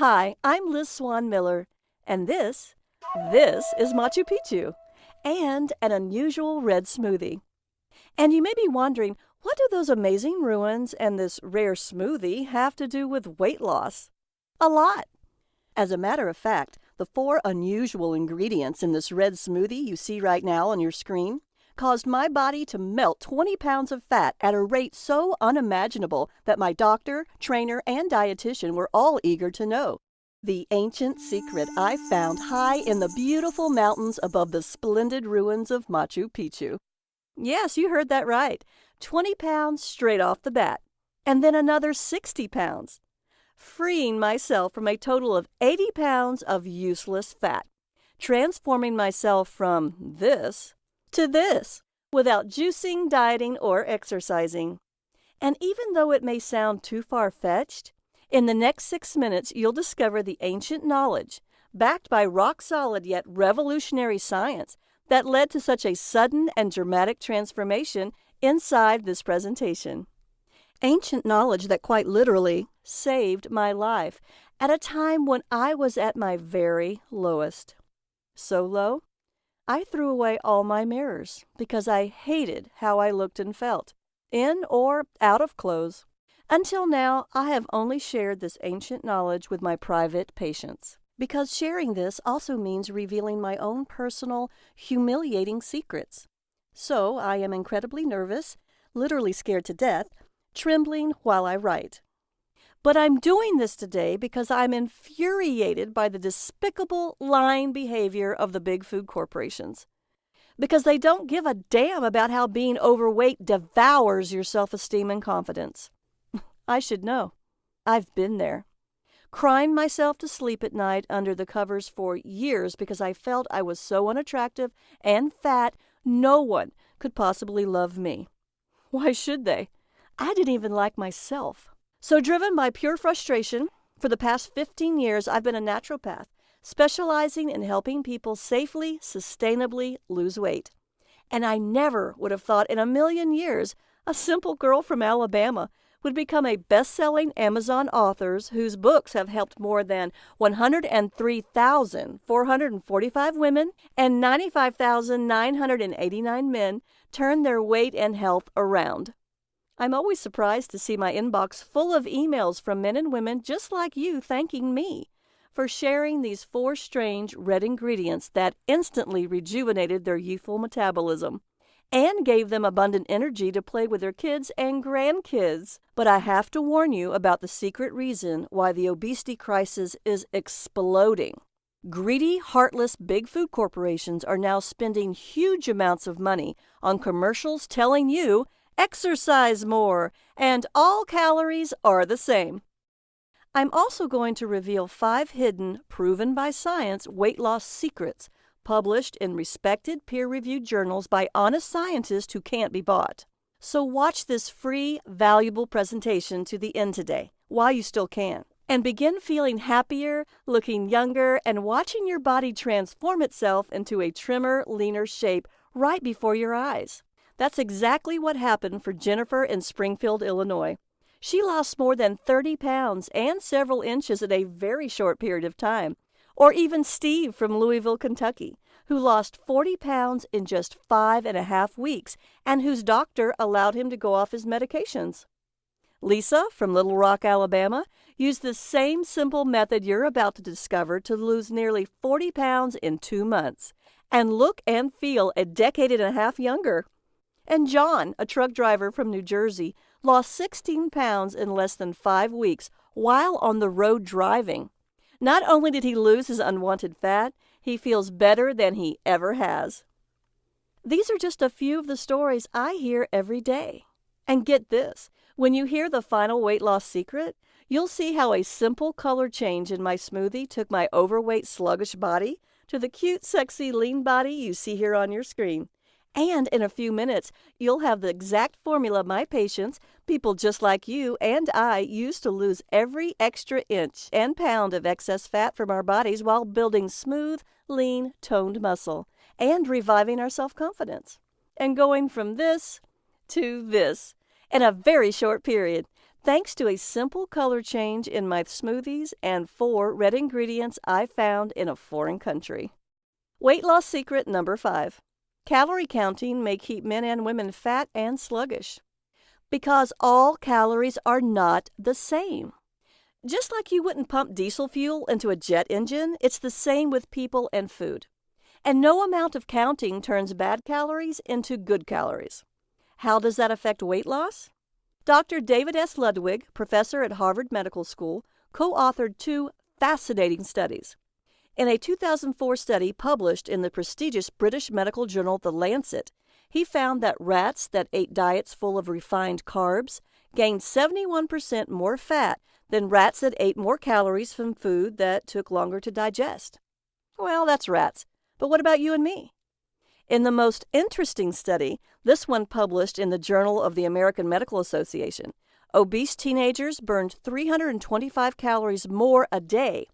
Hi, I'm Liz Swan Miller, and this is Machu Picchu, and an unusual red smoothie. And you may be wondering, what do those amazing ruins and this rare smoothie have to do with weight loss? A lot. As a matter of fact, the 4 unusual ingredients in this red smoothie you see right now on your screen caused my body to melt 20 pounds of fat at a rate so unimaginable that my doctor, trainer, and dietitian were all eager to know. The ancient secret I found high in the beautiful mountains above the splendid ruins of Machu Picchu. Yes, you heard that right. 20 pounds straight off the bat. And then another 60 pounds. Freeing myself from a total of 80 pounds of useless fat. Transforming myself from this to this, without juicing, dieting, or exercising. And even though it may sound too far-fetched, in the next 6 minutes you'll discover the ancient knowledge, backed by rock-solid yet revolutionary science, that led to such a sudden and dramatic transformation inside this presentation. Ancient knowledge that quite literally saved my life at a time when I was at my very lowest. So low, I threw away all my mirrors because I hated how I looked and felt, in or out of clothes. Until now, I have only shared this ancient knowledge with my private patients, because sharing this also means revealing my own personal, humiliating secrets. So I am incredibly nervous, literally scared to death, trembling while I write. But I'm doing this today because I'm infuriated by the despicable, lying behavior of the big food corporations. Because they don't give a damn about how being overweight devours your self-esteem and confidence. I should know. I've been there. Crying myself to sleep at night under the covers for years because I felt I was so unattractive and fat, no one could possibly love me. Why should they? I didn't even like myself. So driven by pure frustration, for the past 15 years I've been a naturopath, specializing in helping people safely, sustainably lose weight. And I never would have thought in a million years a simple girl from Alabama would become a best-selling Amazon author whose books have helped more than 103,445 women and 95,989 men turn their weight and health around. I'm always surprised to see my inbox full of emails from men and women just like you thanking me for sharing these 4 strange red ingredients that instantly rejuvenated their youthful metabolism and gave them abundant energy to play with their kids and grandkids. But I have to warn you about the secret reason why the obesity crisis is exploding. Greedy, heartless big food corporations are now spending huge amounts of money on commercials telling you exercise more, and all calories are the same. I'm also going to reveal 5 hidden, proven by science weight loss secrets published in respected peer-reviewed journals by honest scientists who can't be bought. So watch this free, valuable presentation to the end today, while you still can, and begin feeling happier, looking younger, and watching your body transform itself into a trimmer, leaner shape right before your eyes. That's exactly what happened for Jennifer in Springfield, Illinois. She lost more than 30 pounds and several inches in a very short period of time. Or even Steve from Louisville, Kentucky, who lost 40 pounds in just 5.5 weeks and whose doctor allowed him to go off his medications. Lisa from Little Rock, Alabama, used the same simple method you're about to discover to lose nearly 40 pounds in 2 months and look and feel a decade and a half younger. And John, a truck driver from New Jersey, lost 16 pounds in less than 5 weeks while on the road driving. Not only did he lose his unwanted fat, he feels better than he ever has. These are just a few of the stories I hear every day. And get this, when you hear the final weight loss secret, you'll see how a simple color change in my smoothie took my overweight, sluggish body to the cute, sexy, lean body you see here on your screen. And in a few minutes, you'll have the exact formula my patients, people just like you and I, use to lose every extra inch and pound of excess fat from our bodies while building smooth, lean, toned muscle and reviving our self-confidence. And going from this to this in a very short period. thanks to a simple color change in my smoothies and 4 red ingredients I found in a foreign country. Weight loss secret number 5. Calorie counting may keep men and women fat and sluggish. Because all calories are not the same. Just like you wouldn't pump diesel fuel into a jet engine, it's the same with people and food. And no amount of counting turns bad calories into good calories. How does that affect weight loss? Dr. David S. Ludwig, professor at Harvard Medical School, co-authored 2 fascinating studies. In a 2004 study published in the prestigious British medical journal The Lancet, he found that rats that ate diets full of refined carbs gained 71% more fat than rats that ate more calories from food that took longer to digest. Well, that's rats. But what about you and me? In the most interesting study, this one published in the Journal of the American Medical Association, obese teenagers burned 325 calories more a day.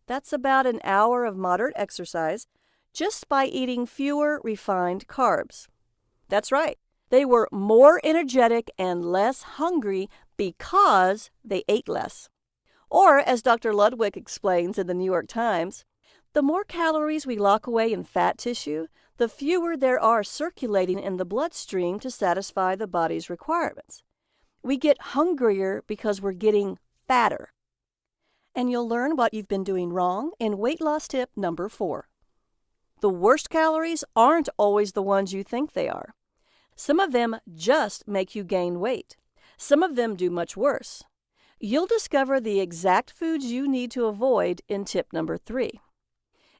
That's about an hour of moderate exercise, just by eating fewer refined carbs. That's right. They were more energetic and less hungry because they ate less. Or, as Dr. Ludwig explains in the New York Times, the more calories we lock away in fat tissue, the fewer there are circulating in the bloodstream to satisfy the body's requirements. We get hungrier because we're getting fatter. And you'll learn what you've been doing wrong in weight loss tip number 4. The worst calories aren't always the ones you think they are. Some of them just make you gain weight. Some of them do much worse. You'll discover the exact foods you need to avoid in tip number 3.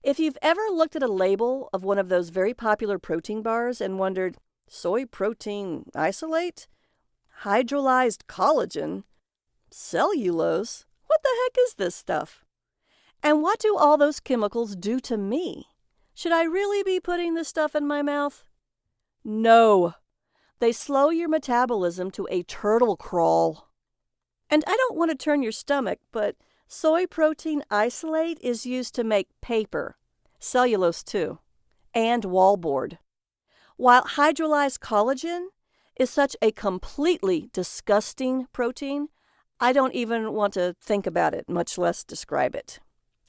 If you've ever looked at a label of one of those very popular protein bars and wondered, soy protein isolate? Hydrolyzed collagen? Cellulose? What the heck is this stuff? And what do all those chemicals do to me? Should I really be putting this stuff in my mouth? No. They slow your metabolism to a turtle crawl. And I don't want to turn your stomach, but soy protein isolate is used to make paper, cellulose too, and wallboard. While hydrolyzed collagen is such a completely disgusting protein, I don't even want to think about it, much less describe it.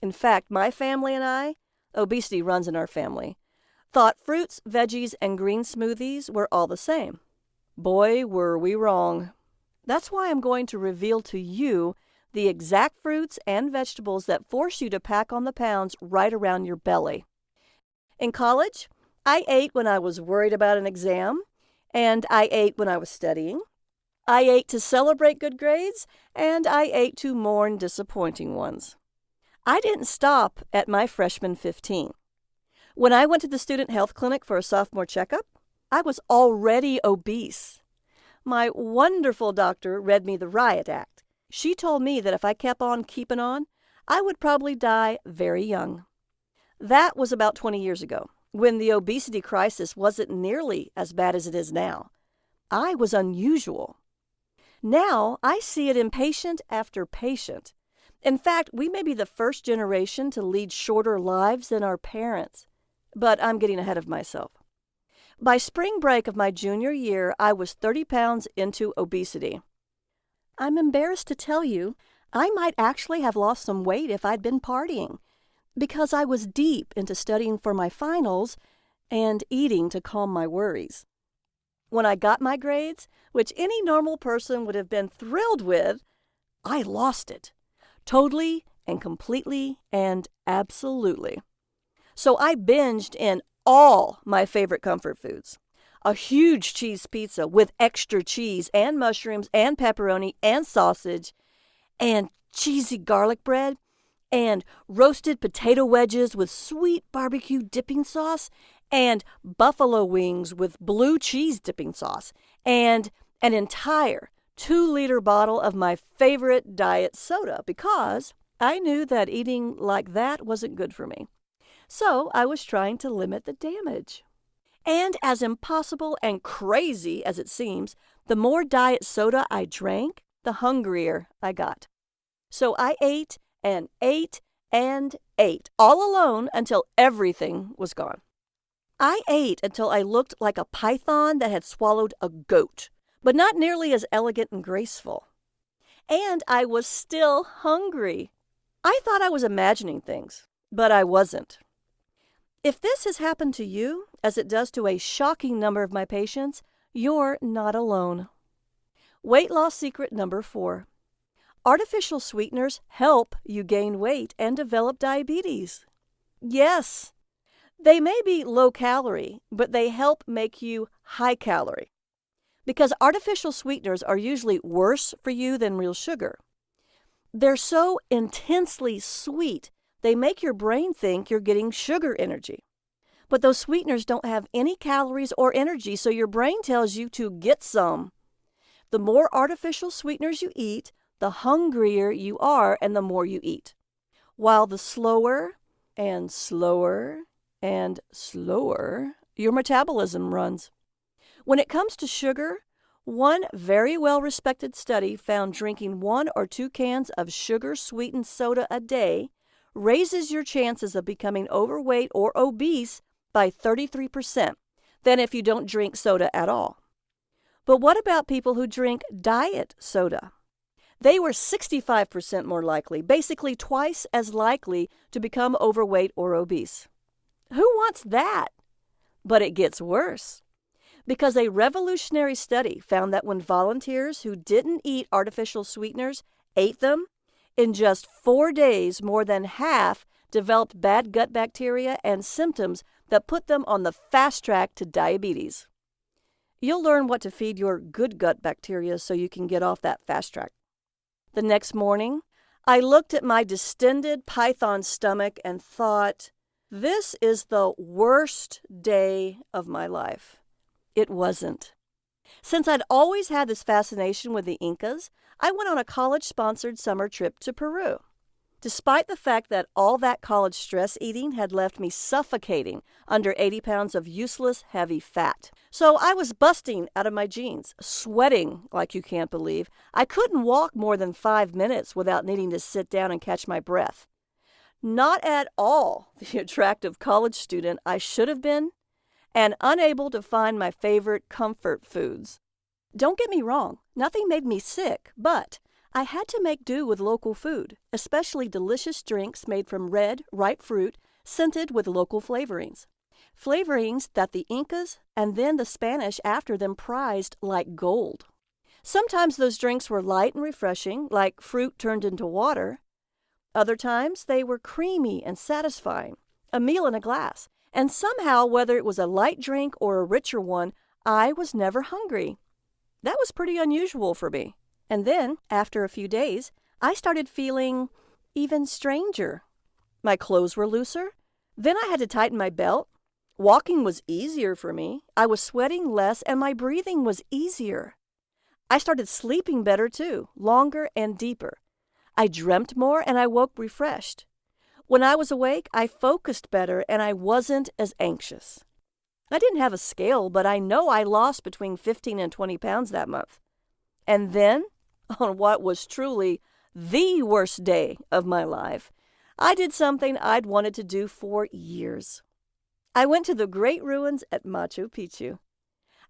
In fact, my family and I, obesity runs in our family, thought fruits, veggies, and green smoothies were all the same. Boy, were we wrong. That's why I'm going to reveal to you the exact fruits and vegetables that force you to pack on the pounds right around your belly. In college, I ate when I was worried about an exam, and I ate when I was studying. I ate to celebrate good grades, and I ate to mourn disappointing ones. I didn't stop at my freshman 15. When I went to the student health clinic for a sophomore checkup, I was already obese. My wonderful doctor read me the riot act. She told me that if I kept on keeping on, I would probably die very young. That was about 20 years ago, when the obesity crisis wasn't nearly as bad as it is now. I was unusual. Now I see it in patient after patient. In fact, we may be the first generation to lead shorter lives than our parents. But I'm getting ahead of myself. By spring break of my junior year, I was 30 pounds into obesity. I'm embarrassed to tell you, I might actually have lost some weight if I'd been partying, because I was deep into studying for my finals and eating to calm my worries. When I got my grades, which any normal person would have been thrilled with, I lost it. Totally and completely and absolutely. So I binged in all my favorite comfort foods. A huge cheese pizza with extra cheese and mushrooms and pepperoni and sausage and cheesy garlic bread and roasted potato wedges with sweet barbecue dipping sauce and buffalo wings with blue cheese dipping sauce and an entire 2-liter bottle of my favorite diet soda because I knew that eating like that wasn't good for me. So I was trying to limit the damage. And as impossible and crazy as it seems, the more diet soda I drank, the hungrier I got. So I ate and ate and ate, all alone until everything was gone. I ate until I looked like a python that had swallowed a goat, but not nearly as elegant and graceful. And I was still hungry. I thought I was imagining things, but I wasn't. If this has happened to you, as it does to a shocking number of my patients, you're not alone. Weight loss secret number 4. Artificial sweeteners help you gain weight and develop diabetes. Yes, they may be low calorie, but they help make you high calorie. Because artificial sweeteners are usually worse for you than real sugar. They're so intensely sweet, they make your brain think you're getting sugar energy. But those sweeteners don't have any calories or energy, so your brain tells you to get some. The more artificial sweeteners you eat, the hungrier you are and the more you eat. While the slower and slower and slower your metabolism runs. When it comes to sugar, one very well-respected study found drinking 1 or 2 cans of sugar-sweetened soda a day raises your chances of becoming overweight or obese by 33% than if you don't drink soda at all. But what about people who drink diet soda? They were 65% more likely, basically twice as likely to become overweight or obese. Who wants that? But it gets worse. Because a revolutionary study found that when volunteers who didn't eat artificial sweeteners ate them, in just 4 days, more than half developed bad gut bacteria and symptoms that put them on the fast track to diabetes. You'll learn what to feed your good gut bacteria so you can get off that fast track. The next morning, I looked at my distended python stomach and thought, this is the worst day of my life. It wasn't. Since I'd always had this fascination with the Incas, I went on a college-sponsored summer trip to Peru. Despite the fact that all that college stress eating had left me suffocating under 80 pounds of useless, heavy fat. So I was busting out of my jeans, sweating like you can't believe. I couldn't walk more than 5 minutes without needing to sit down and catch my breath. Not at all the attractive college student I should have been, and unable to find my favorite comfort foods. Don't get me wrong, nothing made me sick, but I had to make do with local food, especially delicious drinks made from red, ripe fruit, scented with local flavorings. Flavorings that the Incas and then the Spanish after them prized like gold. Sometimes those drinks were light and refreshing, like fruit turned into water. Other times they were creamy and satisfying, a meal in a glass. And somehow, whether it was a light drink or a richer one, I was never hungry. That was pretty unusual for me. And then, after a few days, I started feeling even stranger. My clothes were looser. Then I had to tighten my belt. Walking was easier for me. I was sweating less and my breathing was easier. I started sleeping better too, longer and deeper. I dreamt more and I woke refreshed. When I was awake, I focused better and I wasn't as anxious. I didn't have a scale, but I know I lost between 15 and 20 pounds that month. And then, on what was truly the worst day of my life, I did something I'd wanted to do for years. I went to the great ruins at Machu Picchu.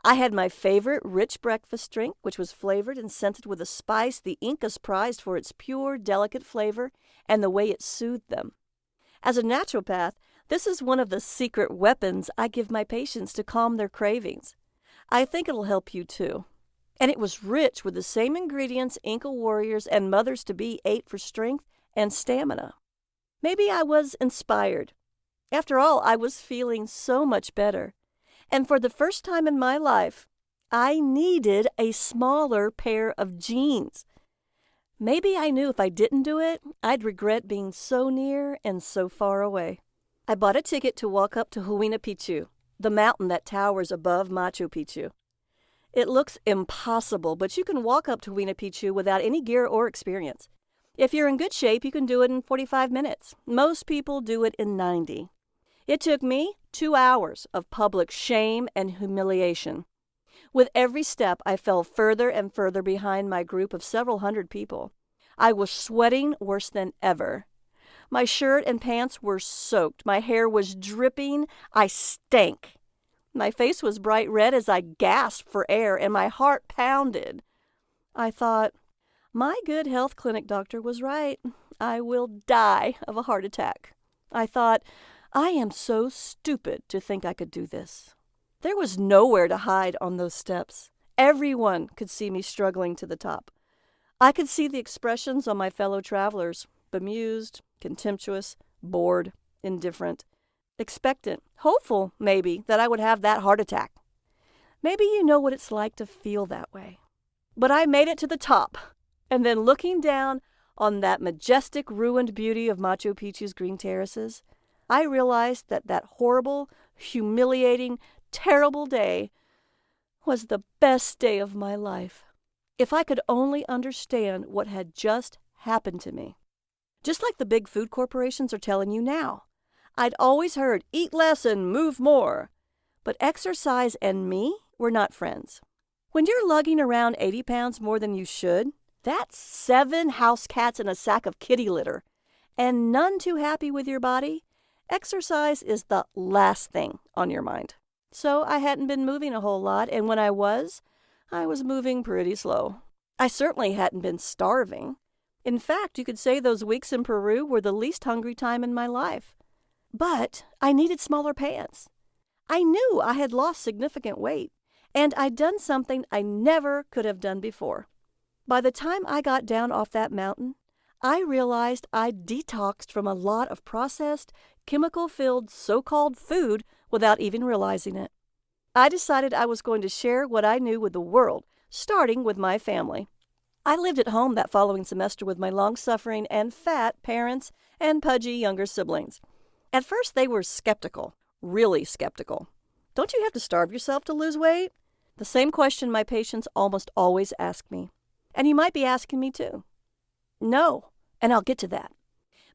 I had my favorite rich breakfast drink, which was flavored and scented with a spice the Incas prized for its pure, delicate flavor and the way it soothed them. As a naturopath, this is one of the secret weapons I give my patients to calm their cravings. I think it'll help you too. And it was rich with the same ingredients Inca warriors and mothers-to-be ate for strength and stamina. Maybe I was inspired. After all, I was feeling so much better. And for the first time in my life, I needed a smaller pair of jeans. Maybe I knew if I didn't do it, I'd regret being so near and so far away. I bought a ticket to walk up to Huayna Picchu, the mountain that towers above Machu Picchu. It looks impossible, but you can walk up to Huayna Picchu without any gear or experience. If you're in good shape, you can do it in 45 minutes. Most people do it in 90. It took me 2 hours of public shame and humiliation. With every step, I fell further and further behind my group of several hundred people. I was sweating worse than ever. My shirt and pants were soaked. My hair was dripping. I stank. My face was bright red as I gasped for air, and my heart pounded. I thought, My good health clinic doctor was right. I will die of a heart attack. I thought, I am so stupid to think I could do this. There was nowhere to hide on those steps. Everyone could see me struggling to the top. I could see the expressions on my fellow travelers, bemused, contemptuous, bored, indifferent, expectant, hopeful, maybe, that I would have that heart attack. Maybe you know what it's like to feel that way. But I made it to the top, and then looking down on that majestic, ruined beauty of Machu Picchu's green terraces, I realized that that horrible, humiliating, terrible day was the best day of my life. If I could only understand what had just happened to me. Just like the big food corporations are telling you now. I'd always heard, eat less and move more. But exercise and me were not friends. When you're lugging around 80 pounds more than you should, that's 7 house cats in a sack of kitty litter, and none too happy with your body, exercise is the last thing on your mind. So I hadn't been moving a whole lot, and when I was moving pretty slow. I certainly hadn't been starving. In fact, you could say those weeks in Peru were the least hungry time in my life. But I needed smaller pants. I knew I had lost significant weight, and I'd done something I never could have done before. By the time I got down off that mountain, I realized I'd detoxed from a lot of processed, chemical-filled so-called food without even realizing it. I decided I was going to share what I knew with the world, starting with my family. I lived at home that following semester with my long-suffering and fat parents and pudgy younger siblings. At first, they were skeptical, really skeptical. Don't you have to starve yourself to lose weight? The same question my patients almost always ask me. And you might be asking me too. No, and I'll get to that.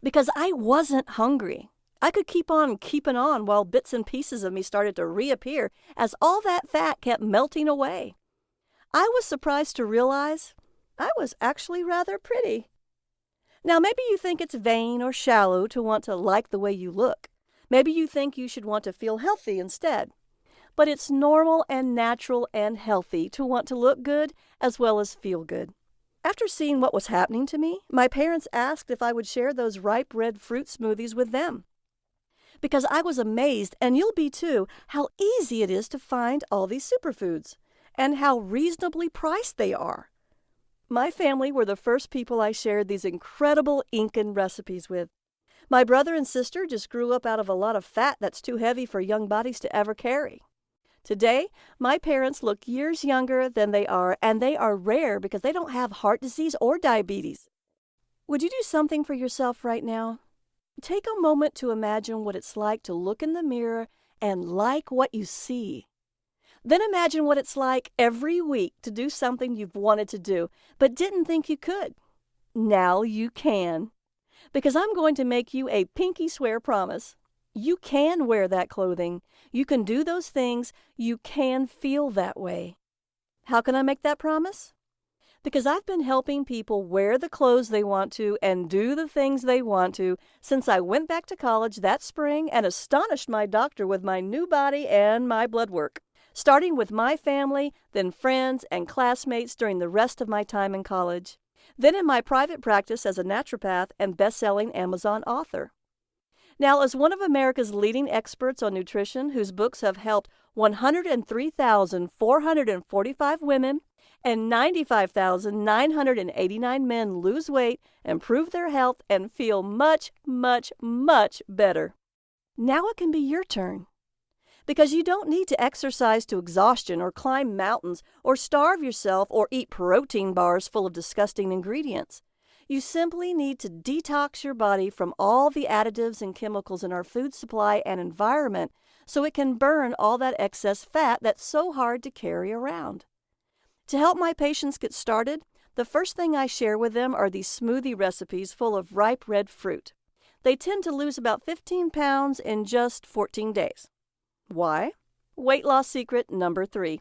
Because I wasn't hungry. I could keep on keeping on while bits and pieces of me started to reappear as all that fat kept melting away. I was surprised to realize I was actually rather pretty. Now, maybe you think it's vain or shallow to want to like the way you look. Maybe you think you should want to feel healthy instead. But it's normal and natural and healthy to want to look good as well as feel good. After seeing what was happening to me, my parents asked if I would share those ripe red fruit smoothies with them. Because I was amazed, and you'll be too, how easy it is to find all these superfoods, and how reasonably priced they are. My family were the first people I shared these incredible Incan recipes with. My brother and sister just grew up out of a lot of fat that's too heavy for young bodies to ever carry. Today, my parents look years younger than they are, and they are rare because they don't have heart disease or diabetes. Would you do something for yourself right now? Take a moment to imagine what it's like to look in the mirror and like what you see. Then imagine what it's like every week to do something you've wanted to do, but didn't think you could. Now you can. Because I'm going to make you a pinky swear promise. You can wear that clothing. You can do those things. You can feel that way. How can I make that promise? Because I've been helping people wear the clothes they want to and do the things they want to since I went back to college that spring and astonished my doctor with my new body and my blood work, starting with my family, then friends and classmates during the rest of my time in college, then in my private practice as a naturopath and best-selling Amazon author. Now, as one of America's leading experts on nutrition whose books have helped 103,445 women and 95,989 men lose weight, improve their health, and feel much, much, much better. Now it can be your turn. Because you don't need to exercise to exhaustion or climb mountains or starve yourself or eat protein bars full of disgusting ingredients. You simply need to detox your body from all the additives and chemicals in our food supply and environment so it can burn all that excess fat that's so hard to carry around. To help my patients get started, the first thing I share with them are these smoothie recipes full of ripe red fruit. They tend to lose about 15 pounds in just 14 days. Why? Weight loss secret number 3.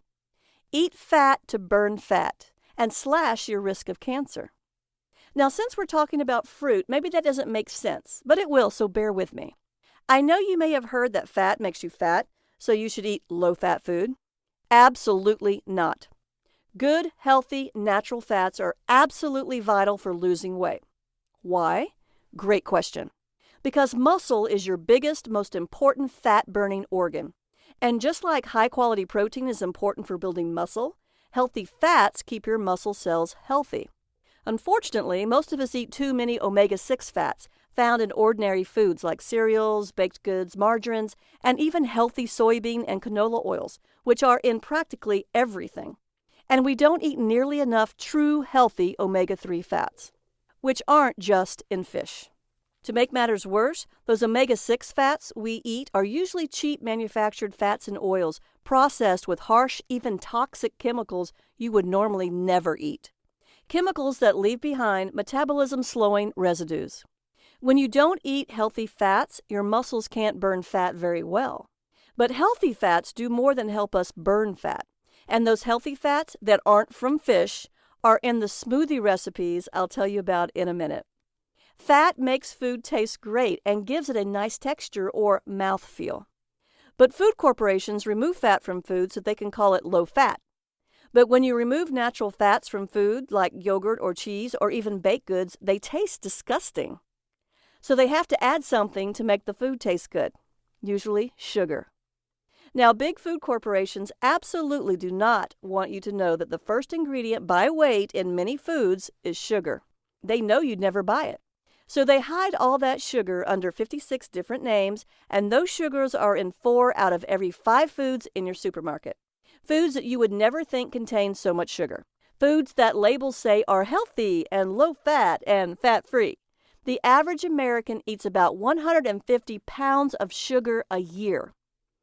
Eat fat to burn fat and slash your risk of cancer. Now, since we're talking about fruit, maybe that doesn't make sense, but it will, so bear with me. I know you may have heard that fat makes you fat, so you should eat low-fat food. Absolutely not. Good, healthy, natural fats are absolutely vital for losing weight. Why? Great question. Because muscle is your biggest, most important fat-burning organ. And just like high-quality protein is important for building muscle, healthy fats keep your muscle cells healthy. Unfortunately, most of us eat too many omega-6 fats found in ordinary foods like cereals, baked goods, margarines, and even healthy soybean and canola oils, which are in practically everything. And we don't eat nearly enough true healthy omega-3 fats, which aren't just in fish. To make matters worse, those omega-6 fats we eat are usually cheap manufactured fats and oils processed with harsh, even toxic chemicals you would normally never eat. Chemicals that leave behind metabolism-slowing residues. When you don't eat healthy fats, your muscles can't burn fat very well. But healthy fats do more than help us burn fat. And those healthy fats that aren't from fish are in the smoothie recipes I'll tell you about in a minute. Fat makes food taste great and gives it a nice texture or mouthfeel. But food corporations remove fat from food so they can call it low fat. But when you remove natural fats from food like yogurt or cheese or even baked goods, they taste disgusting. So they have to add something to make the food taste good, usually sugar. Now, big food corporations absolutely do not want you to know that the first ingredient by weight in many foods is sugar. They know you'd never buy it. So they hide all that sugar under 56 different names, and those sugars are in 4 out of every 5 foods in your supermarket. Foods that you would never think contain so much sugar. Foods that labels say are healthy and low fat and fat-free. The average American eats about 150 pounds of sugar a year.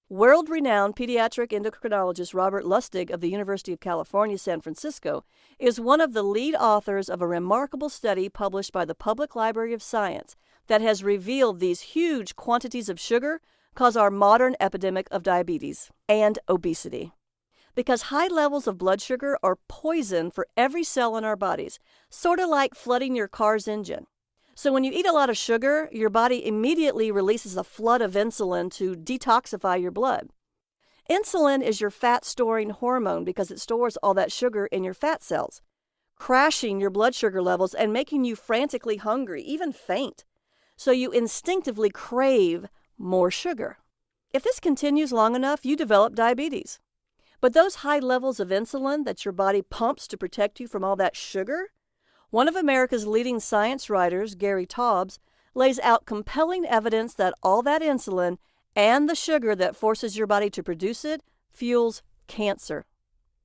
World-renowned pediatric endocrinologist Robert Lustig of the University of California, San Francisco, is one of the lead authors of a remarkable study published by the Public Library of Science that has revealed these huge quantities of sugar cause our modern epidemic of diabetes and obesity. Because high levels of blood sugar are poison for every cell in our bodies, sort of like flooding your car's engine. So when you eat a lot of sugar, your body immediately releases a flood of insulin to detoxify your blood. Insulin is your fat-storing hormone because it stores all that sugar in your fat cells, crashing your blood sugar levels and making you frantically hungry, even faint. So you instinctively crave more sugar. If this continues long enough, you develop diabetes. But those high levels of insulin that your body pumps to protect you from all that sugar, one of America's leading science writers, Gary Taubes, lays out compelling evidence that all that insulin and the sugar that forces your body to produce it fuels cancer.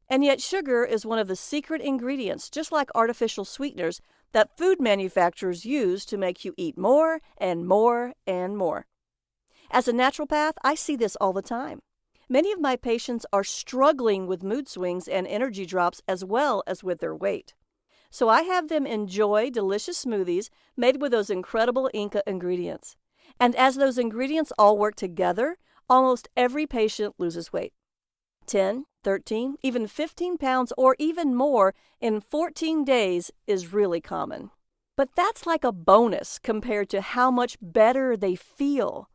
And yet sugar is one of the secret ingredients, just like artificial sweeteners, that food manufacturers use to make you eat more and more and more. As a naturopath, I see this all the time. Many of my patients are struggling with mood swings and energy drops as well as with their weight. So I have them enjoy delicious smoothies made with those incredible Inca ingredients. And as those ingredients all work together, almost every patient loses weight. 10, 13, even 15 pounds or even more in 14 days is really common. But that's like a bonus compared to how much better they feel.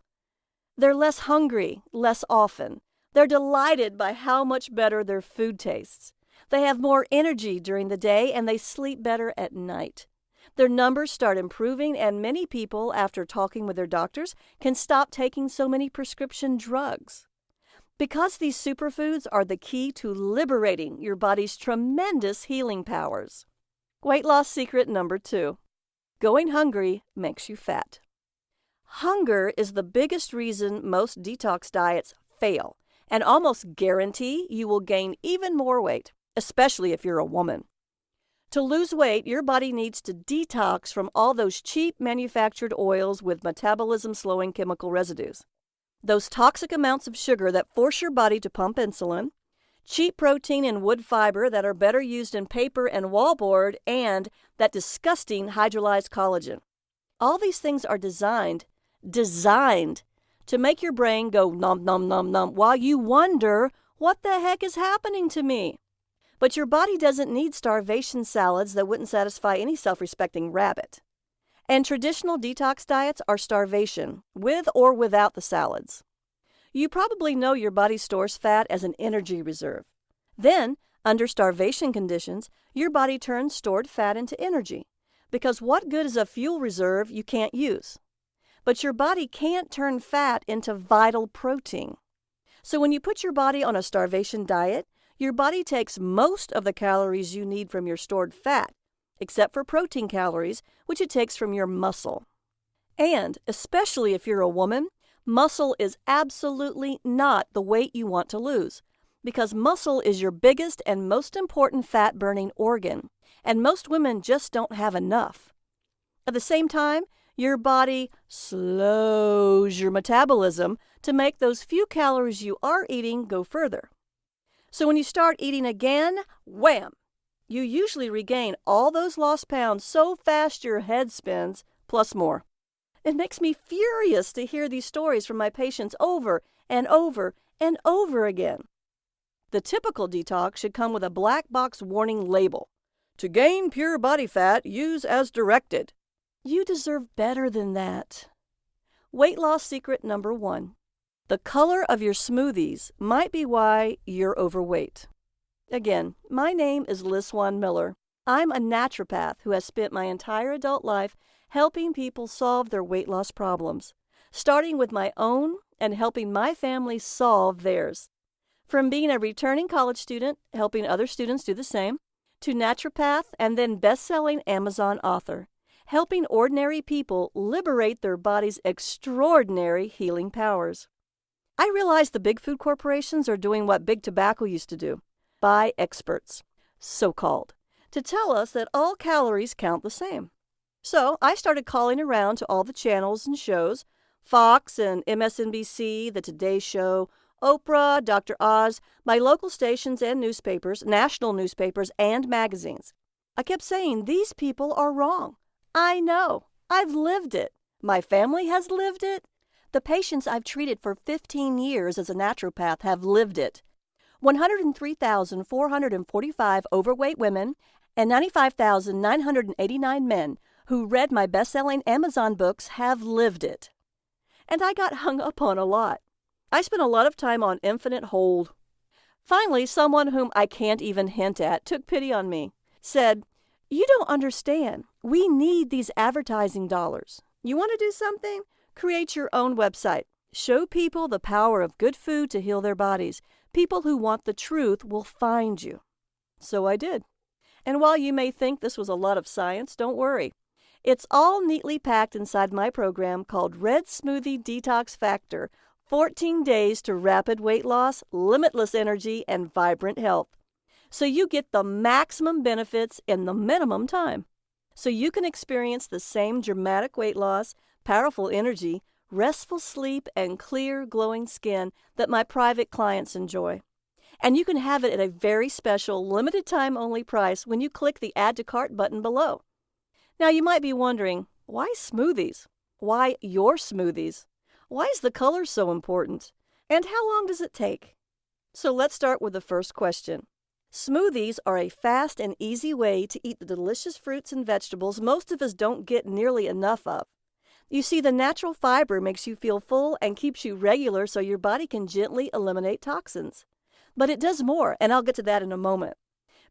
They're less hungry, less often. They're delighted by how much better their food tastes. They have more energy during the day and they sleep better at night. Their numbers start improving, and many people, after talking with their doctors, can stop taking so many prescription drugs. Because these superfoods are the key to liberating your body's tremendous healing powers. Weight loss secret number 2. Going hungry makes you fat. Hunger is the biggest reason most detox diets fail, and almost guarantee you will gain even more weight, especially if you're a woman. To lose weight, your body needs to detox from all those cheap manufactured oils with metabolism-slowing chemical residues. Those toxic amounts of sugar that force your body to pump insulin, cheap protein and wood fiber that are better used in paper and wallboard, and that disgusting hydrolyzed collagen. All these things are designed to make your brain go nom nom nom nom while you wonder, what the heck is happening to me? But your body doesn't need starvation salads that wouldn't satisfy any self-respecting rabbit. And traditional detox diets are starvation, with or without the salads. You probably know your body stores fat as an energy reserve. Then, Under starvation conditions, your body turns stored fat into energy, because what good is a fuel reserve you can't use? But your body can't turn fat into vital protein. So when you put your body on a starvation diet, your body takes most of the calories you need from your stored fat, except for protein calories, which it takes from your muscle. And, especially if you're a woman, muscle is absolutely not the weight you want to lose, because muscle is your biggest and most important fat-burning organ, and most women just don't have enough. At the same time, your body slows your metabolism to make those few calories you are eating go further. So when you start eating again, wham! You usually regain all those lost pounds so fast your head spins, plus more. It makes me furious to hear these stories from my patients over and over and over again. The typical detox should come with a black box warning label. To gain pure body fat, use as directed. You deserve better than that. Weight loss secret number 1. The color of your smoothies might be why you're overweight. Again, my name is Liz Swan Miller. I'm a naturopath who has spent my entire adult life helping people solve their weight loss problems, starting with my own and helping my family solve theirs. From being a returning college student, helping other students do the same, to naturopath and then best-selling Amazon author, helping ordinary people liberate their body's extraordinary healing powers. I realize the big food corporations are doing what big tobacco used to do. Buy experts, so-called, to tell us that all calories count the same. So I started calling around to all the channels and shows, Fox and MSNBC, The Today Show, Oprah, Dr. Oz, my local stations and newspapers, national newspapers, and magazines. I kept saying, these people are wrong. I know. I've lived it. My family has lived it. The patients I've treated for 15 years as a naturopath have lived it. 103,445 overweight women and 95,989 men who read my best-selling Amazon books have lived it. And I got hung up on a lot. I spent a lot of time on infinite hold. Finally, someone whom I can't even hint at took pity on me, said, "You don't understand. We need these advertising dollars. You want to do something? Create your own website. Show people the power of good food to heal their bodies. People who want the truth will find you." So I did. And while you may think this was a lot of science, don't worry. It's all neatly packed inside my program called Red Smoothie Detox Factor, 14 days to rapid weight loss, limitless energy, and vibrant health. So you get the maximum benefits in the minimum time. So you can experience the same dramatic weight loss, powerful energy, restful sleep, and clear, glowing skin that my private clients enjoy. And you can have it at a very special, limited-time-only price when you click the Add to Cart button below. Now, you might be wondering, why smoothies? Why your smoothies? Why is the color so important? And how long does it take? So let's start with the first question. Smoothies are a fast and easy way to eat the delicious fruits and vegetables most of us don't get nearly enough of. You see, the natural fiber makes you feel full and keeps you regular so your body can gently eliminate toxins. But it does more, and I'll get to that in a moment.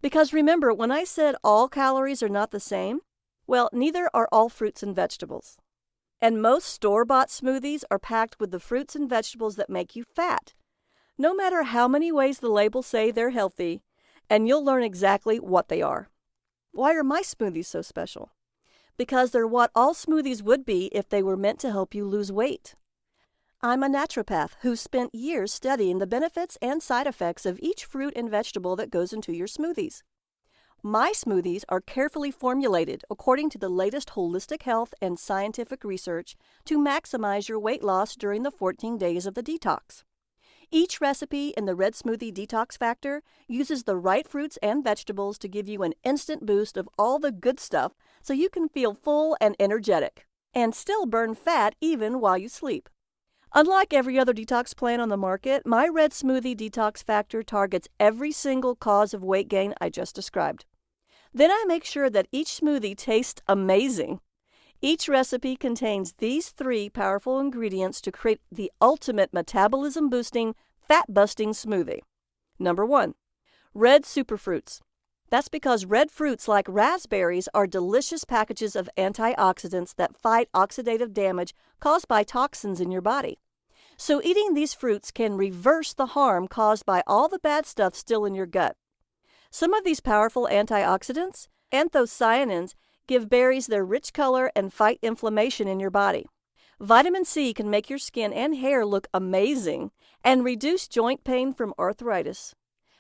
Because remember, when I said all calories are not the same, well, neither are all fruits and vegetables. And most store-bought smoothies are packed with the fruits and vegetables that make you fat, no matter how many ways the labels say they're healthy, and you'll learn exactly what they are. Why are my smoothies so special? Because they're what all smoothies would be if they were meant to help you lose weight. I'm a naturopath who spent years studying the benefits and side effects of each fruit and vegetable that goes into your smoothies. My smoothies are carefully formulated according to the latest holistic health and scientific research to maximize your weight loss during the 14 days of the detox. Each recipe in the Red Smoothie Detox Factor uses the right fruits and vegetables to give you an instant boost of all the good stuff so you can feel full and energetic, and still burn fat even while you sleep. Unlike every other detox plan on the market, my Red Smoothie Detox Factor targets every single cause of weight gain I just described. Then I make sure that each smoothie tastes amazing. Each recipe contains these 3 powerful ingredients to create the ultimate metabolism-boosting, fat-busting smoothie. Number 1, Red superfruits. That's because red fruits like raspberries are delicious packages of antioxidants that fight oxidative damage caused by toxins in your body. So eating these fruits can reverse the harm caused by all the bad stuff still in your gut. Some of these powerful antioxidants, anthocyanins, give berries their rich color and fight inflammation in your body. Vitamin C can make your skin and hair look amazing and reduce joint pain from arthritis.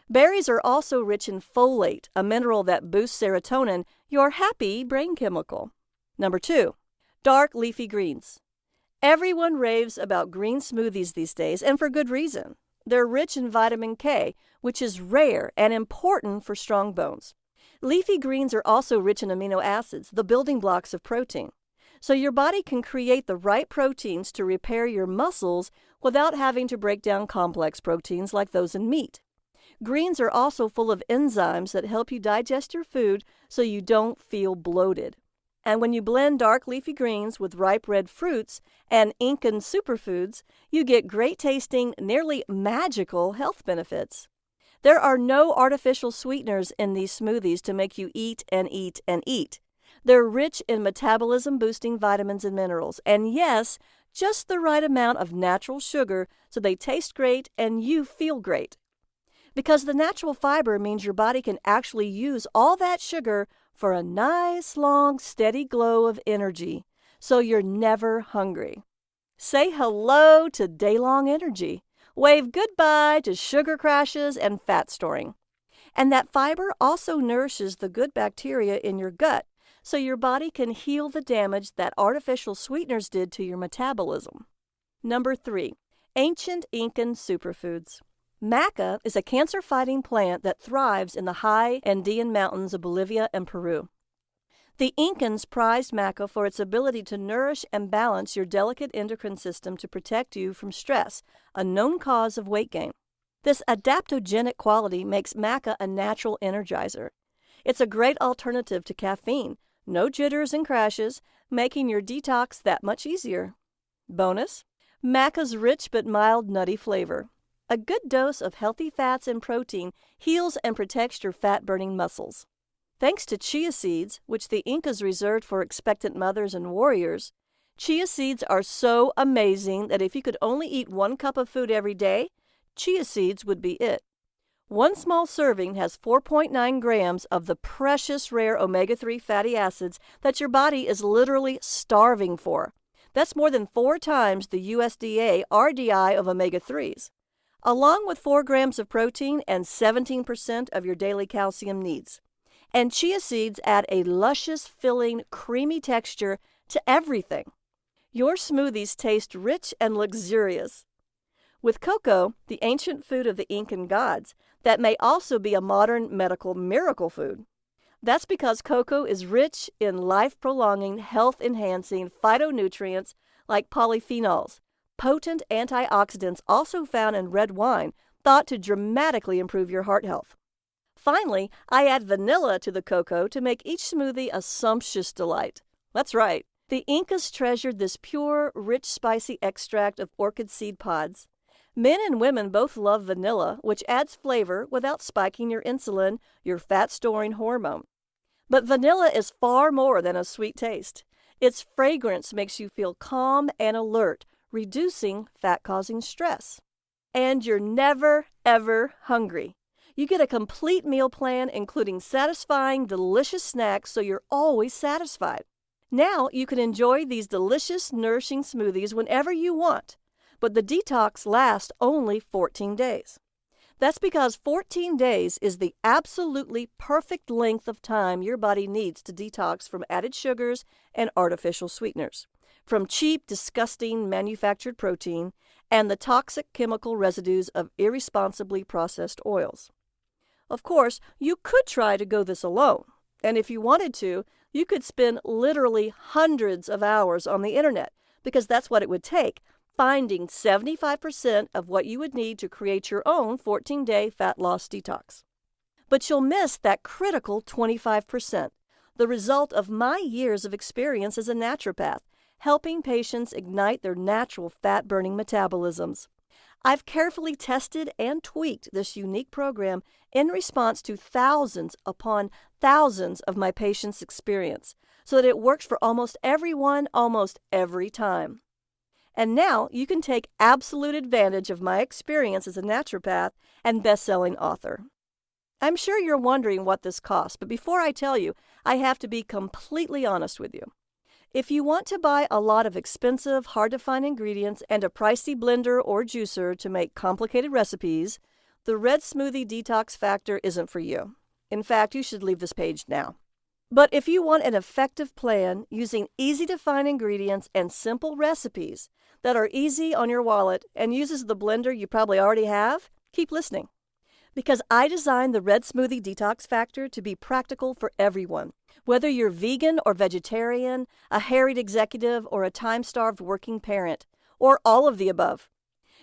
Berries are also rich in folate, a mineral that boosts serotonin, your happy brain chemical. Number 2, dark leafy greens. Everyone raves about green smoothies these days, and for good reason. They're rich in vitamin K, which is rare and important for strong bones. Leafy greens are also rich in amino acids, the building blocks of protein. So your body can create the right proteins to repair your muscles without having to break down complex proteins like those in meat. Greens are also full of enzymes that help you digest your food so you don't feel bloated. And when you blend dark leafy greens with ripe red fruits and Incan superfoods, you get great tasting, nearly magical health benefits. There are no artificial sweeteners in these smoothies to make you eat and eat and eat. They're rich in metabolism-boosting vitamins and minerals, and yes, just the right amount of natural sugar so they taste great and you feel great. Because the natural fiber means your body can actually use all that sugar for a nice, long, steady glow of energy, so you're never hungry. Say hello to day-long energy. Wave goodbye to sugar crashes and fat storing. And that fiber also nourishes the good bacteria in your gut, so your body can heal the damage that artificial sweeteners did to your metabolism. Number 3, ancient Incan superfoods. Maca is a cancer-fighting plant that thrives in the high Andean mountains of Bolivia and Peru. The Incans prized maca for its ability to nourish and balance your delicate endocrine system to protect you from stress, a known cause of weight gain. This adaptogenic quality makes maca a natural energizer. It's a great alternative to caffeine, no jitters and crashes, making your detox that much easier. Bonus, maca's rich but mild nutty flavor. A good dose of healthy fats and protein heals and protects your fat-burning muscles. Thanks to chia seeds, which the Incas reserved for expectant mothers and warriors, chia seeds are so amazing that if you could only eat 1 cup of food every day, chia seeds would be it. 1 small serving has 4.9 grams of the precious rare omega-3 fatty acids that your body is literally starving for. That's more than 4 times the USDA RDI of omega-3s, along with 4 grams of protein and 17% of your daily calcium needs. And chia seeds add a luscious, filling, creamy texture to everything. Your smoothies taste rich and luxurious. With cocoa, the ancient food of the Incan gods, that may also be a modern medical miracle food. That's because cocoa is rich in life-prolonging, health-enhancing phytonutrients like polyphenols, potent antioxidants also found in red wine, thought to dramatically improve your heart health. Finally, I add vanilla to the cocoa to make each smoothie a sumptuous delight. That's right. The Incas treasured this pure, rich, spicy extract of orchid seed pods. Men and women both love vanilla, which adds flavor without spiking your insulin, your fat-storing hormone. But vanilla is far more than a sweet taste. Its fragrance makes you feel calm and alert, reducing fat-causing stress. And you're never, ever hungry. You get a complete meal plan, including satisfying, delicious snacks, so you're always satisfied. Now you can enjoy these delicious, nourishing smoothies whenever you want, but the detox lasts only 14 days. That's because 14 days is the absolutely perfect length of time your body needs to detox from added sugars and artificial sweeteners, from cheap, disgusting manufactured protein, and the toxic chemical residues of irresponsibly processed oils. Of course, you could try to go this alone, and if you wanted to, you could spend literally hundreds of hours on the internet, because that's what it would take, finding 75% of what you would need to create your own 14-day fat loss detox. But you'll miss that critical 25%, the result of my years of experience as a naturopath, helping patients ignite their natural fat-burning metabolisms. I've carefully tested and tweaked this unique program in response to thousands upon thousands of my patients' experience so that it works for almost everyone almost every time. And now you can take absolute advantage of my experience as a naturopath and best-selling author. I'm sure you're wondering what this costs, but before I tell you, I have to be completely honest with you. If you want to buy a lot of expensive, hard-to-find ingredients and a pricey blender or juicer to make complicated recipes, the Red Smoothie Detox Factor isn't for you. In fact, you should leave this page now. But if you want an effective plan using easy-to-find ingredients and simple recipes that are easy on your wallet and uses the blender you probably already have, keep listening. Because I designed the Red Smoothie Detox Factor to be practical for everyone, whether you're vegan or vegetarian, a harried executive, or a time-starved working parent, or all of the above.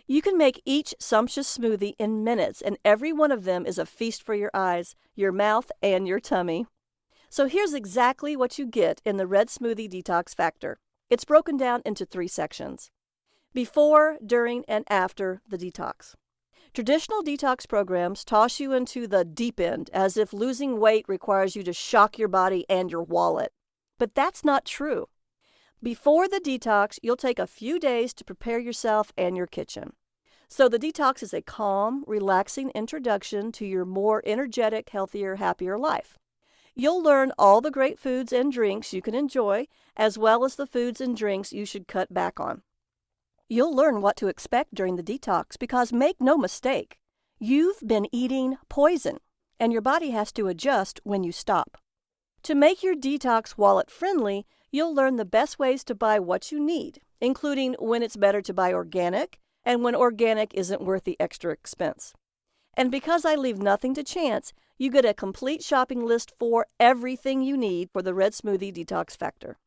You can make each sumptuous smoothie in minutes, and every one of them is a feast for your eyes, your mouth, and your tummy. So here's exactly what you get in the Red Smoothie Detox Factor. It's broken down into 3 sections: before, during, and after the detox. Traditional detox programs toss you into the deep end as if losing weight requires you to shock your body and your wallet. But that's not true. Before the detox, you'll take a few days to prepare yourself and your kitchen. So the detox is a calm, relaxing introduction to your more energetic, healthier, happier life. You'll learn all the great foods and drinks you can enjoy, as well as the foods and drinks you should cut back on. You'll learn what to expect during the detox because, make no mistake, you've been eating poison, and your body has to adjust when you stop. To make your detox wallet-friendly, you'll learn the best ways to buy what you need, including when it's better to buy organic and when organic isn't worth the extra expense. And because I leave nothing to chance, you get a complete shopping list for everything you need for the Red Smoothie Detox Factor.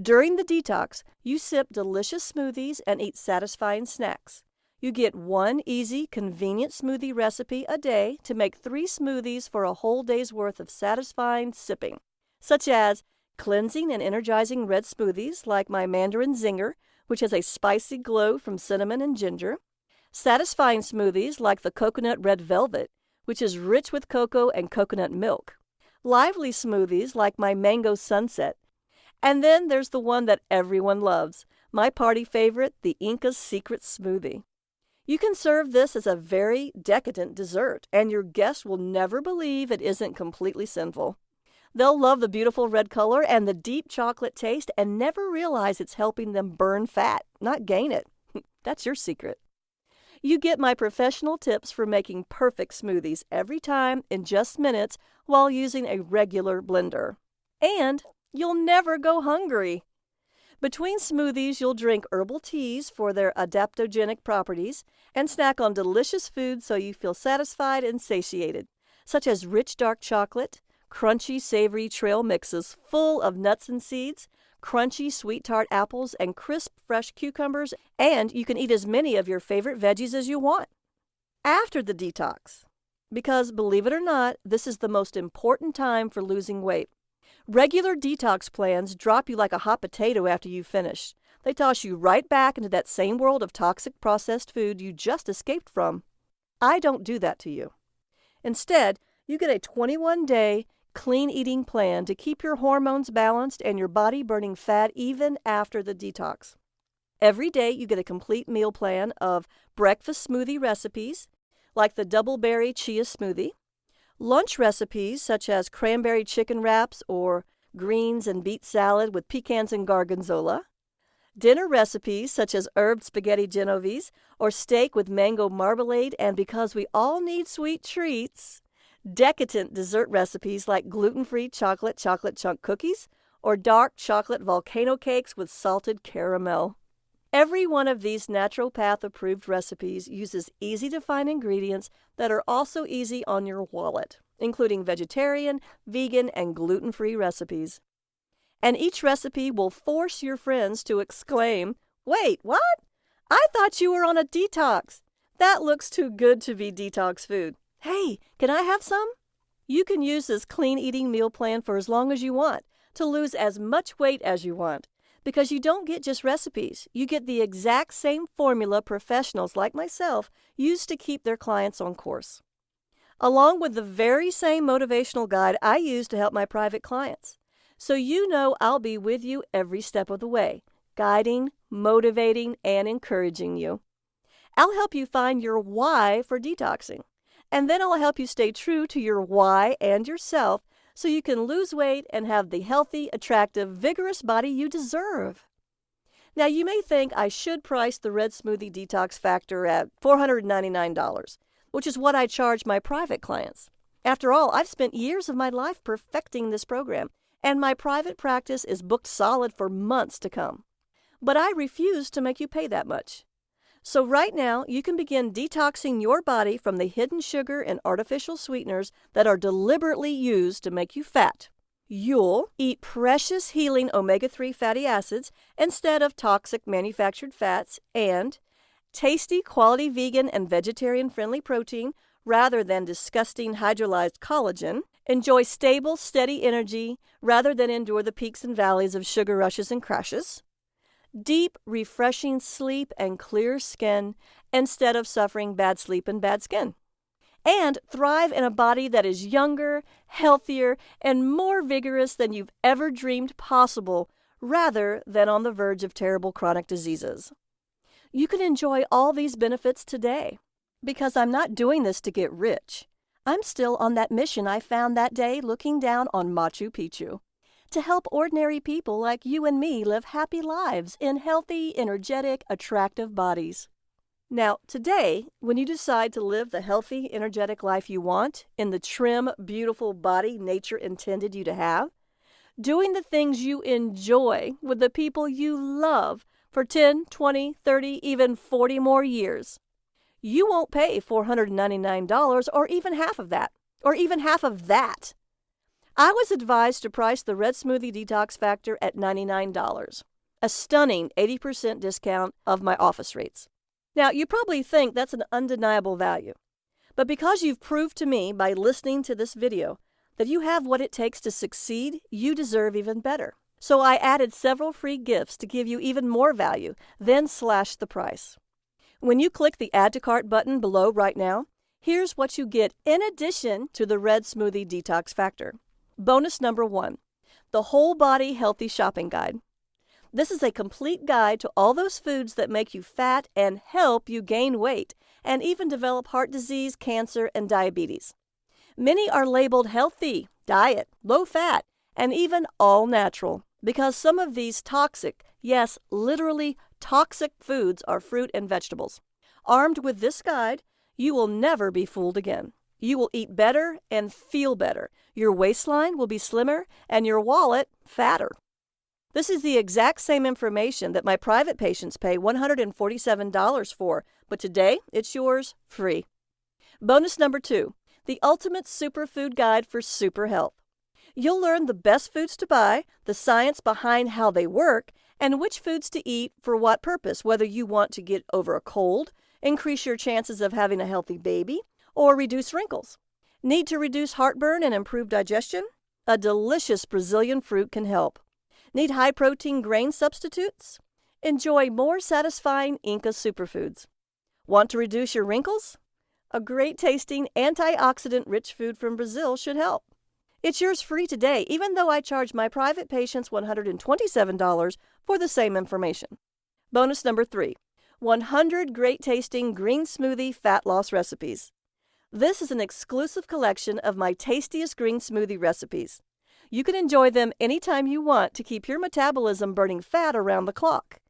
During the detox, you sip delicious smoothies and eat satisfying snacks. You get 1 easy, convenient smoothie recipe a day to make 3 smoothies for a whole day's worth of satisfying sipping, such as cleansing and energizing red smoothies like my Mandarin Zinger, which has a spicy glow from cinnamon and ginger, satisfying smoothies like the Coconut Red Velvet, which is rich with cocoa and coconut milk, lively smoothies like my Mango Sunset, and then there's the one that everyone loves, my party favorite, the Inca's Secret Smoothie. You can serve this as a very decadent dessert, and your guests will never believe it isn't completely sinful. They'll love the beautiful red color and the deep chocolate taste and never realize it's helping them burn fat, not gain it. That's your secret. You get my professional tips for making perfect smoothies every time in just minutes while using a regular blender. And you'll never go hungry. Between smoothies, you'll drink herbal teas for their adaptogenic properties and snack on delicious foods so you feel satisfied and satiated, such as rich dark chocolate, crunchy savory trail mixes full of nuts and seeds, crunchy sweet tart apples, and crisp fresh cucumbers, and you can eat as many of your favorite veggies as you want. After the detox, because believe it or not, this is the most important time for losing weight. Regular detox plans drop you like a hot potato after you finish. They toss you right back into that same world of toxic processed food you just escaped from. I don't do that to you. Instead, you get a 21-day clean eating plan to keep your hormones balanced and your body burning fat even after the detox. Every day you get a complete meal plan of breakfast smoothie recipes, like the double berry chia smoothie, lunch recipes such as cranberry chicken wraps or greens and beet salad with pecans and gorgonzola, dinner recipes such as herb spaghetti genovese or steak with mango marmalade, and because we all need sweet treats, decadent dessert recipes like gluten-free chocolate chunk cookies or dark chocolate volcano cakes with salted caramel. Every one of these naturopath-approved recipes uses easy-to-find ingredients that are also easy on your wallet, including vegetarian, vegan, and gluten-free recipes. And each recipe will force your friends to exclaim, "Wait, what? I thought you were on a detox. That looks too good to be detox food. Hey, can I have some?" You can use this clean eating meal plan for as long as you want, to lose as much weight as you want, because you don't get just recipes. You get the exact same formula professionals like myself use to keep their clients on course, along with the very same motivational guide I use to help my private clients. So you know I'll be with you every step of the way, guiding, motivating, and encouraging you. I'll help you find your why for detoxing, and then I'll help you stay true to your why and yourself so you can lose weight and have the healthy, attractive, vigorous body you deserve. Now, you may think I should price the Red Smoothie Detox Factor at $499, which is what I charge my private clients. After all, I've spent years of my life perfecting this program, and my private practice is booked solid for months to come. But I refuse to make you pay that much. So right now, you can begin detoxing your body from the hidden sugar and artificial sweeteners that are deliberately used to make you fat. You'll eat precious healing omega-3 fatty acids instead of toxic manufactured fats, and tasty quality vegan and vegetarian-friendly protein rather than disgusting hydrolyzed collagen. Enjoy stable, steady energy rather than endure the peaks and valleys of sugar rushes and crashes. Deep, refreshing sleep and clear skin instead of suffering bad sleep and bad skin. And thrive in a body that is younger, healthier, and more vigorous than you've ever dreamed possible, rather than on the verge of terrible chronic diseases. You can enjoy all these benefits today, because I'm not doing this to get rich. I'm still on that mission I found that day looking down on Machu Picchu, to help ordinary people like you and me live happy lives in healthy, energetic, attractive bodies. Now, today, when you decide to live the healthy, energetic life you want in the trim, beautiful body nature intended you to have, doing the things you enjoy with the people you love for 10, 20, 30, even 40 more years, you won't pay $499 or even half of that, I was advised to price the Red Smoothie Detox Factor at $99, a stunning 80% discount of my office rates. Now, you probably think that's an undeniable value, but because you've proved to me by listening to this video that you have what it takes to succeed, you deserve even better. So I added several free gifts to give you even more value, then slashed the price. When you click the Add to Cart button below right now, here's what you get in addition to the Red Smoothie Detox Factor. Bonus number 1, the Whole Body Healthy Shopping Guide. This is a complete guide to all those foods that make you fat and help you gain weight, and even develop heart disease, cancer, and diabetes. Many are labeled healthy, diet, low fat, and even all natural, because some of these toxic, yes, literally toxic foods are fruit and vegetables. Armed with this guide, you will never be fooled again. You will eat better and feel better. Your waistline will be slimmer and your wallet fatter. This is the exact same information that my private patients pay $147 for, but today it's yours free. Bonus number 2, the Ultimate Superfood Guide for Super Health. You'll learn the best foods to buy, the science behind how they work, and which foods to eat for what purpose, whether you want to get over a cold, increase your chances of having a healthy baby, or reduce wrinkles. Need to reduce heartburn and improve digestion? A delicious Brazilian fruit can help. Need high-protein grain substitutes? Enjoy more satisfying Inca superfoods. Want to reduce your wrinkles? A great-tasting, antioxidant-rich food from Brazil should help. It's yours free today, even though I charge my private patients $127 for the same information. Bonus number 3, 100 great-tasting green smoothie fat loss recipes. This is an exclusive collection of my tastiest green smoothie recipes. You can enjoy them anytime you want to keep your metabolism burning fat around the clock.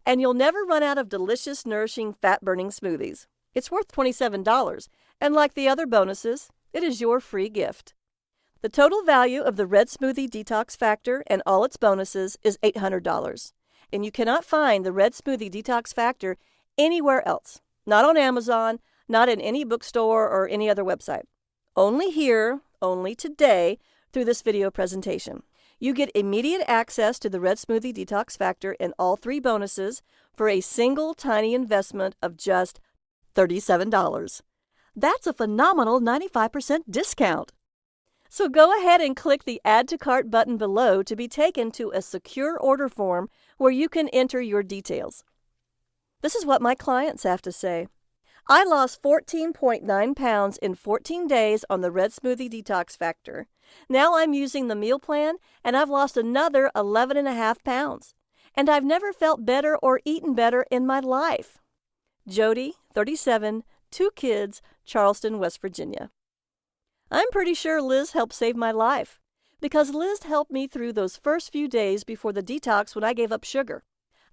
And you'll never run out of delicious, nourishing, fat-burning smoothies. It's worth $27, and like the other bonuses, it is your free gift. The total value of the Red Smoothie Detox Factor and all its bonuses is $800. And you cannot find the Red Smoothie Detox Factor anywhere else. Not on Amazon, not in any bookstore or any other website. Only here, only today, through this video presentation. You get immediate access to the Red Smoothie Detox Factor and all 3 bonuses for a single tiny investment of just $37. That's a phenomenal 95% discount. So go ahead and click the Add to Cart button below to be taken to a secure order form where you can enter your details. This is what my clients have to say. I lost 14.9 pounds in 14 days on the Red Smoothie Detox Factor. Now I'm using the meal plan, and I've lost another 11.5 pounds. And I've never felt better or eaten better in my life. Jody, 37, 2 kids, Charleston, West Virginia. I'm pretty sure Liz helped save my life, because Liz helped me through those first few days before the detox when I gave up sugar.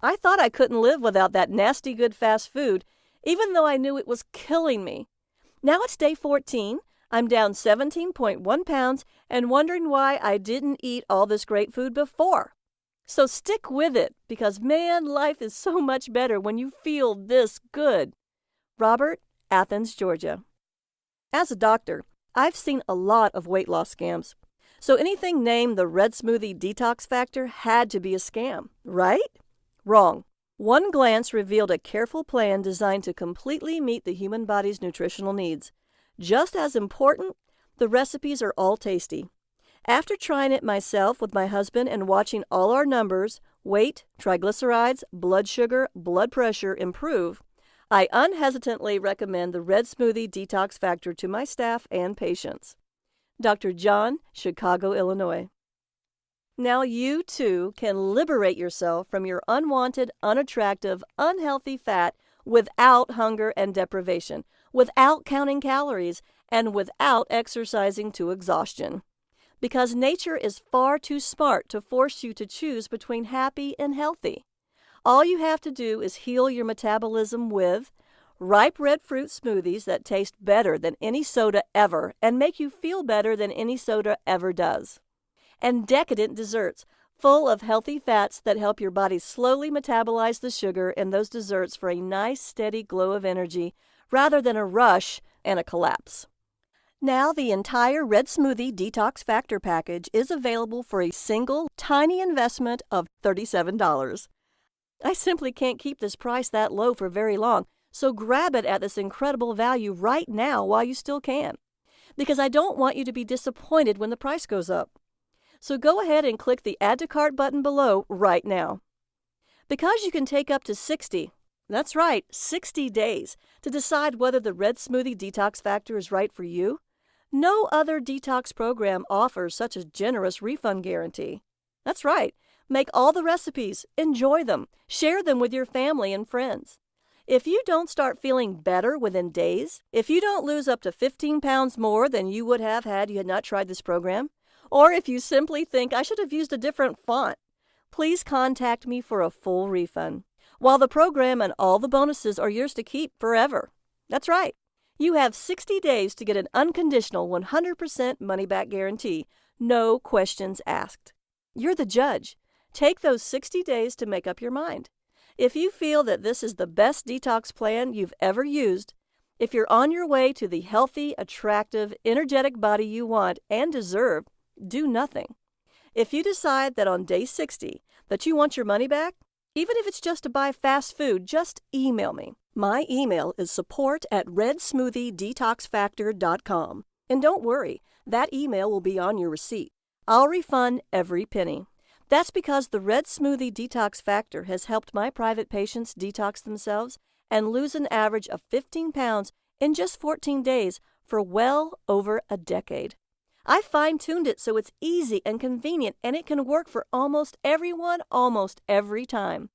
I thought I couldn't live without that nasty good fast food, even though I knew it was killing me. Now it's day 14, I'm down 17.1 pounds and wondering why I didn't eat all this great food before. So stick with it, because man, life is so much better when you feel this good. Robert, Athens, Georgia. As a doctor, I've seen a lot of weight loss scams. So anything named the Red Smoothie Detox Factor had to be a scam, right? Wrong. One glance revealed a careful plan designed to completely meet the human body's nutritional needs. Just as important, the recipes are all tasty. After trying it myself with my husband and watching all our numbers, weight, triglycerides, blood sugar, blood pressure improve, I unhesitantly recommend the Red Smoothie Detox Factor to my staff and patients. Dr. John, Chicago, Illinois. Now you, too, can liberate yourself from your unwanted, unattractive, unhealthy fat without hunger and deprivation, without counting calories, and without exercising to exhaustion. Because nature is far too smart to force you to choose between happy and healthy. All you have to do is heal your metabolism with ripe red fruit smoothies that taste better than any soda ever and make you feel better than any soda ever does. And decadent desserts full of healthy fats that help your body slowly metabolize the sugar in those desserts for a nice, steady glow of energy rather than a rush and a collapse. Now the entire Red Smoothie Detox Factor package is available for a single, tiny investment of $37. I simply can't keep this price that low for very long, so grab it at this incredible value right now while you still can, because I don't want you to be disappointed when the price goes up. So go ahead and click the Add to Cart button below right now. Because you can take up to 60, that's right, 60 days to decide whether the Red Smoothie Detox Factor is right for you, no other detox program offers such a generous refund guarantee. That's right. Make all the recipes, enjoy them, share them with your family and friends. If you don't start feeling better within days, if you don't lose up to 15 pounds more than you would have had you had not tried this program, or if you simply think I should have used a different font, please contact me for a full refund, while the program and all the bonuses are yours to keep forever. That's right. You have 60 days to get an unconditional 100% money-back guarantee, no questions asked. You're the judge. Take those 60 days to make up your mind. If you feel that this is the best detox plan you've ever used, if you're on your way to the healthy, attractive, energetic body you want and deserve, do nothing. If you decide that on day 60 that you want your money back, even if it's just to buy fast food, just email me. My email is support@redsmoothiedetoxfactor.com. And don't worry, that email will be on your receipt. I'll refund every penny. That's because the Red Smoothie Detox Factor has helped my private patients detox themselves and lose an average of 15 pounds in just 14 days for well over a decade. I fine-tuned it so it's easy and convenient, and it can work for almost everyone almost every time.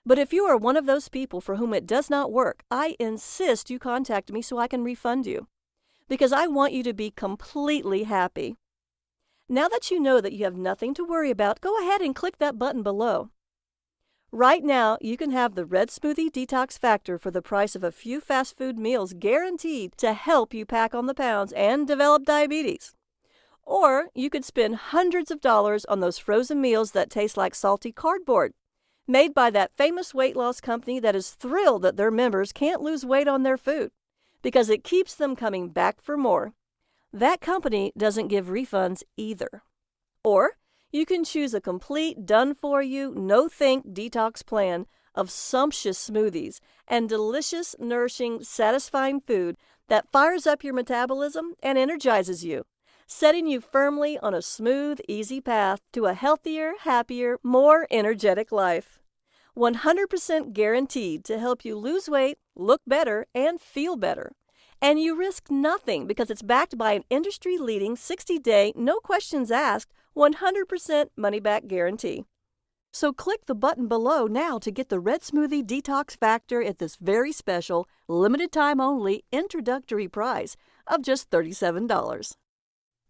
But if you are one of those people for whom it does not work, I insist you contact me so I can refund you, because I want you to be completely happy. Now that you know that you have nothing to worry about, go ahead and click that button below. Right now, you can have the Red Smoothie Detox Factor for the price of a few fast food meals, guaranteed to help you pack on the pounds and develop diabetes. Or you could spend hundreds of dollars on those frozen meals that taste like salty cardboard, made by that famous weight loss company that is thrilled that their members can't lose weight on their food, because it keeps them coming back for more. That company doesn't give refunds either. Or you can choose a complete, done-for-you, no-think detox plan of sumptuous smoothies and delicious, nourishing, satisfying food that fires up your metabolism and energizes you. setting you firmly on a smooth, easy path to a healthier, happier, more energetic life. 100% guaranteed to help you lose weight, look better, and feel better. And you risk nothing because it's backed by an industry-leading 60-day, no questions asked, 100% money-back guarantee. So click the button below now to get the Red Smoothie Detox Factor at this very special, limited time only introductory price of just $37.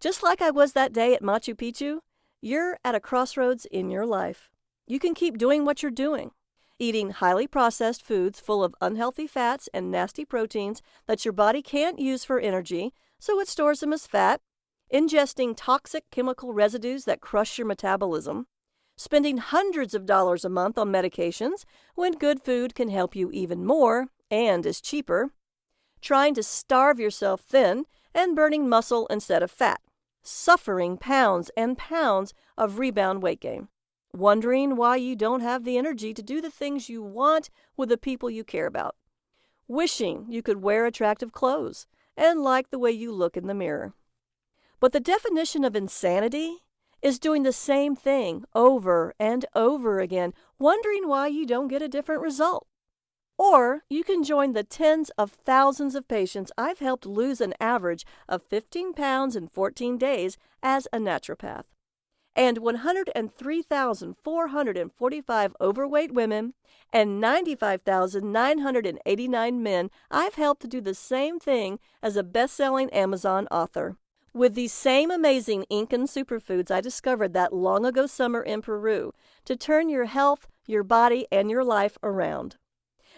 Just like I was that day at Machu Picchu, you're at a crossroads in your life. You can keep doing what you're doing, eating highly processed foods full of unhealthy fats and nasty proteins that your body can't use for energy, so it stores them as fat, ingesting toxic chemical residues that crush your metabolism, spending hundreds of dollars a month on medications when good food can help you even more and is cheaper, trying to starve yourself thin and burning muscle instead of fat, suffering pounds and pounds of rebound weight gain, wondering why you don't have the energy to do the things you want with the people you care about, wishing you could wear attractive clothes and like the way you look in the mirror. But the definition of insanity is doing the same thing over and over again, wondering why you don't get a different result. Or you can join the tens of thousands of patients I've helped lose an average of 15 pounds in 14 days as a naturopath, and 103,445 overweight women and 95,989 men I've helped do the same thing as a best-selling Amazon author. With these same amazing Incan superfoods I discovered that long ago summer in Peru to turn your health, your body, and your life around.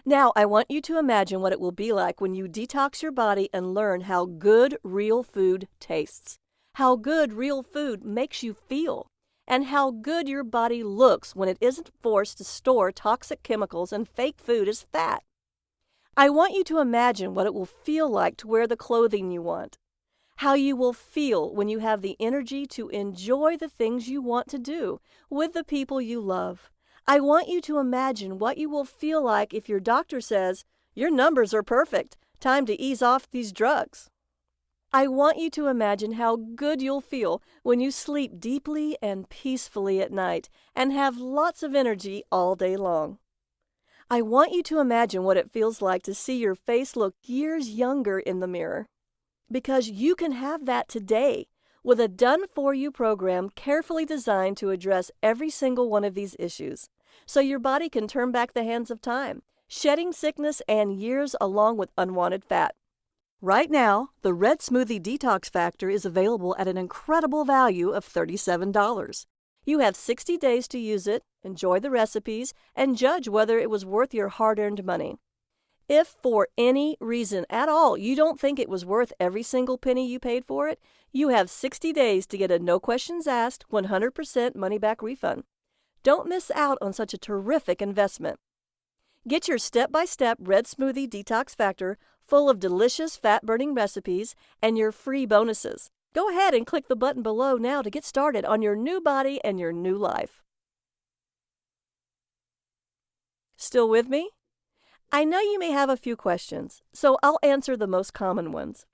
Now, I want you to imagine what it will be like when you detox your body and learn how good real food tastes, how good real food makes you feel, and how good your body looks when it isn't forced to store toxic chemicals and fake food as fat. I want you to imagine what it will feel like to wear the clothing you want, how you will feel when you have the energy to enjoy the things you want to do with the people you love. I want you to imagine what you will feel like if your doctor says, "Your numbers are perfect, time to ease off these drugs." I want you to imagine how good you'll feel when you sleep deeply and peacefully at night and have lots of energy all day long. I want you to imagine what it feels like to see your face look years younger in the mirror. Because you can have that today with a done-for-you program carefully designed to address every single one of these issues, so your body can turn back the hands of time, shedding sickness and years along with unwanted fat. Right now, the Red Smoothie Detox Factor is available at an incredible value of $37. You have 60 days to use it, enjoy the recipes, and judge whether it was worth your hard-earned money. If for any reason at all you don't think it was worth every single penny you paid for it, you have 60 days to get a no questions asked 100% money-back refund. Don't miss out on such a terrific investment. Get your step-by-step Red Smoothie Detox Factor full of delicious fat-burning recipes and your free bonuses. Go ahead and click the button below now to get started on your new body and your new life. Still with me? I know you may have a few questions, so I'll answer the most common ones.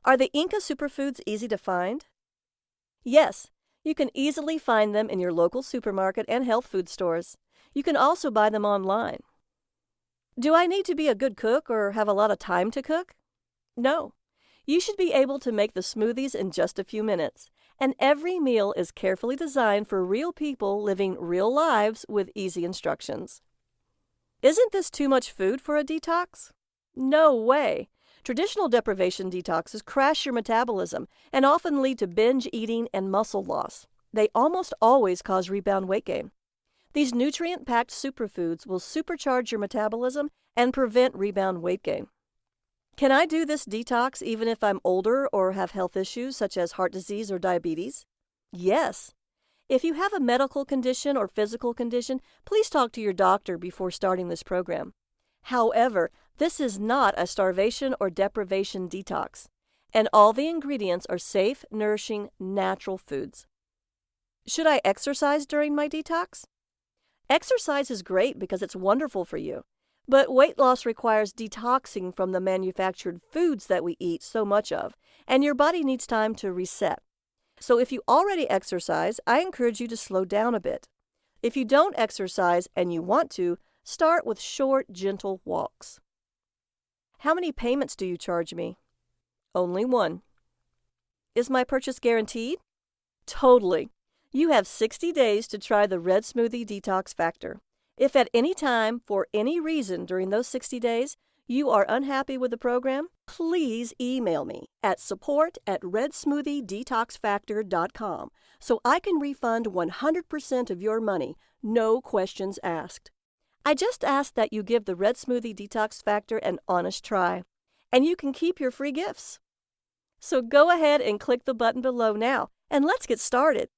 Are the Inca superfoods easy to find? Yes, you can easily find them in your local supermarket and health food stores. You can also buy them online. Do I need to be a good cook or have a lot of time to cook? No. You should be able to make the smoothies in just a few minutes, and every meal is carefully designed for real people living real lives with easy instructions. Isn't this too much food for a detox? No way! Traditional deprivation detoxes crash your metabolism and often lead to binge eating and muscle loss. They almost always cause rebound weight gain. These nutrient-packed superfoods will supercharge your metabolism and prevent rebound weight gain. Can I do this detox even if I'm older or have health issues such as heart disease or diabetes? Yes. If you have a medical condition or physical condition, please talk to your doctor before starting this program. However, this is not a starvation or deprivation detox, and all the ingredients are safe, nourishing, natural foods. Should I exercise during my detox? Exercise is great because it's wonderful for you, But weight loss requires detoxing from the manufactured foods that we eat so much of, and your body needs time to reset. So if you already exercise, I encourage you to slow down a bit. If you don't exercise and you want to, start with short, gentle walks. How many payments do you charge me? Only one. Is my purchase guaranteed? Totally. You have 60 days to try the Red Smoothie Detox Factor. If at any time, for any reason during those 60 days, you are unhappy with the program, please email me at support@redsmoothiedetoxfactor.com so I can refund 100% of your money, no questions asked. I just ask that you give the Red Smoothie Detox Factor an honest try, and you can keep your free gifts. So go ahead and click the button below now, and let's get started.